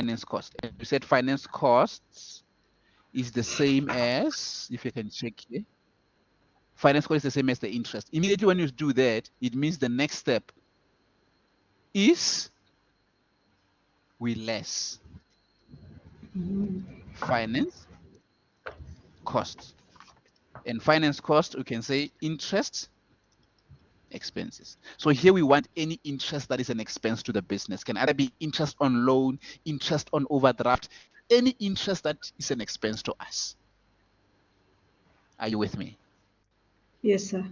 finance cost. And we said finance costs is the same as, if you can check here, finance cost is the same as the interest. Immediately when you do that, it means the next step is we less finance cost. And finance cost, we can say interest expenses. So here we want any interest that is an expense to the business. Can either be interest on loan, interest on overdraft, any interest that is an expense to us. Are you with me? Yes, sir.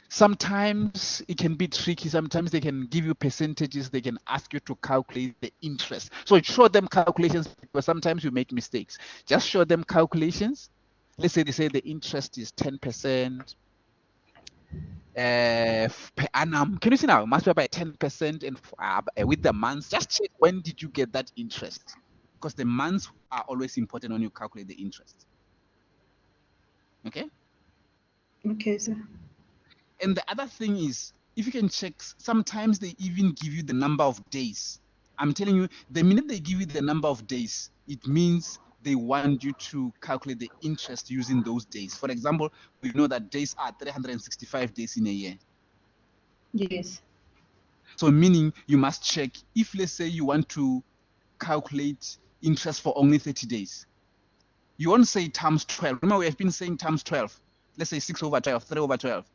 Sometimes it can be tricky. Sometimes they can give you percentages. They can ask you to calculate the interest. So show them calculations because sometimes you make mistakes. Just show them calculations. Let's say they say the interest is 10% per annum. Can you see now? Must be by 10% and with the months. Just check when did you get that interest, because the months are always important when you calculate the interest. Okay. Okay, sir. And the other thing is, if you can check, sometimes they even give you the number of days. I'm telling you, the minute they give you the number of days, it means they want you to calculate the interest using those days. For example, we know that days are 365 days in a year. Yes. So meaning you must check if, let's say, you want to calculate interest for only 30 days. You won't say times 12. Remember, we have been saying times 12. Let's say 6 over 12, 3 over 12.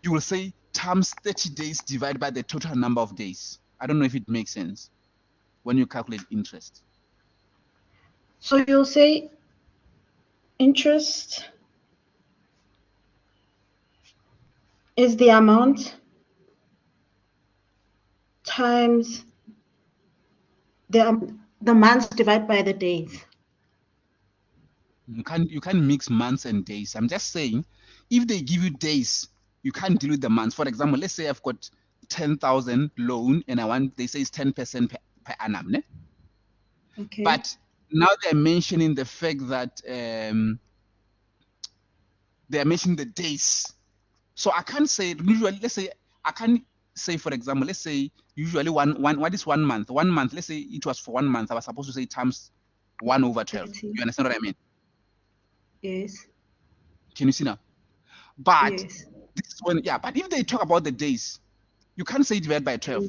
You will say times 30 days divided by the total number of days. I don't know if it makes sense when you calculate interest. So you'll say interest is the amount times the months divided by the days. You can't mix months and days. I'm just saying, if they give you days, you can't deal with the months. For example, let's say I've got 10,000 loan and they say it's 10% per annum. Ne? Okay. But now they're mentioning the fact that they're mentioning the days. So I can't say, usually, let's say, I can't say, for example, let's say usually what is 1 month? 1 month, let's say it was for 1 month. I was supposed to say times 1 over 12. 30. You understand what I mean? Yes. Can you see now? But Yes. this one, yeah, but if they talk about the days, you can't say divide by 12.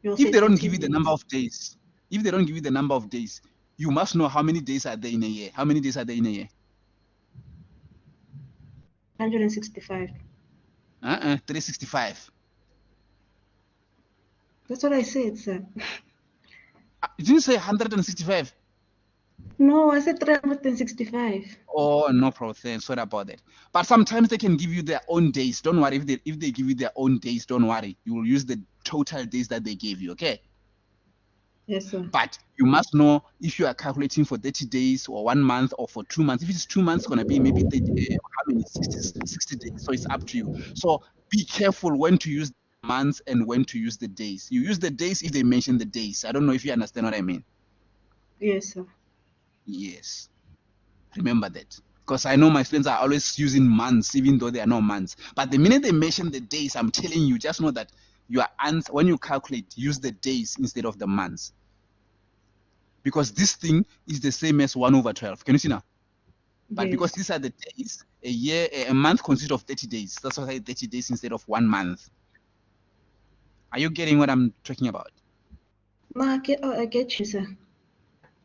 You'll If say they don't 30 give you the days. number of days, if they don't give you the number of days, you must know how many days are there in a year. How many days are there in a year? 165. 365. That's what I said, sir. You didn't say 165. No, I said 365. Oh, no problem. Sorry about that. But sometimes they can give you their own days. Don't worry if they give you their own days. Don't worry. You will use the total days that they gave you. Okay. Yes, sir. But you must know if you are calculating for 30 days or 1 month or for 2 months. If it's 2 months, it's going to be maybe 30, how many? 60 days. So it's up to you. So be careful when to use the months and when to use the days. You use the days if they mention the days. I don't know if you understand what I mean. Yes, sir. Yes. Remember that. Because I know my students are always using months, even though they are not months. But the minute they mention the days, I'm telling you, just know that your answer, when you calculate, use the days instead of the months. Because this thing is the same as 1 over 12. Can you see now? But because these are the days, a month consists of 30 days. That's why I say 30 days instead of 1 month. Are you getting what I'm talking about? No, I get you, sir.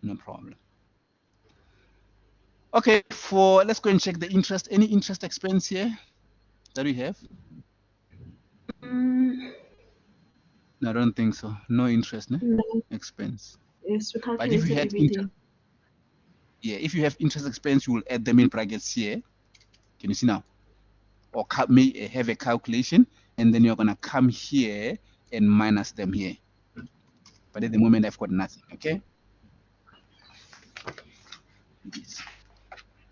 No problem. Okay, let's go and check the interest. Any interest expense here that we have? No, I don't think so. No interest, no? Expense. Yes, we But if you calculated had everything. if you have interest expense, you will add them in brackets here. Can you see now? Or may have a calculation, and then you're gonna come here and minus them here. But at the moment, I've got nothing. Okay. Yes.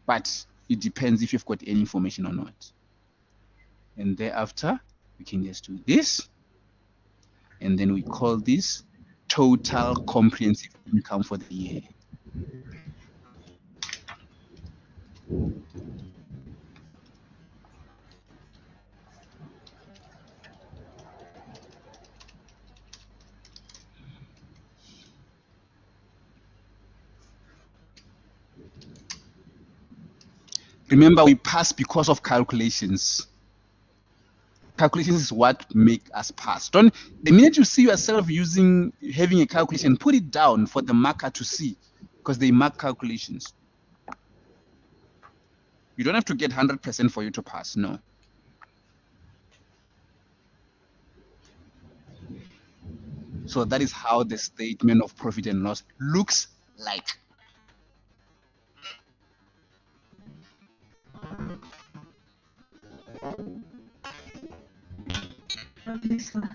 But it depends if you've got any information or not. And thereafter, we can just do this, and then we call this total comprehensive income for the year. Remember, we pass because of calculations. Calculations is what make us pass. Don't, the minute you see yourself having a calculation, put it down for the marker to see, because they mark calculations. You don't have to get 100% for you to pass. No. So that is how the statement of profit and loss looks like. Okay, sir.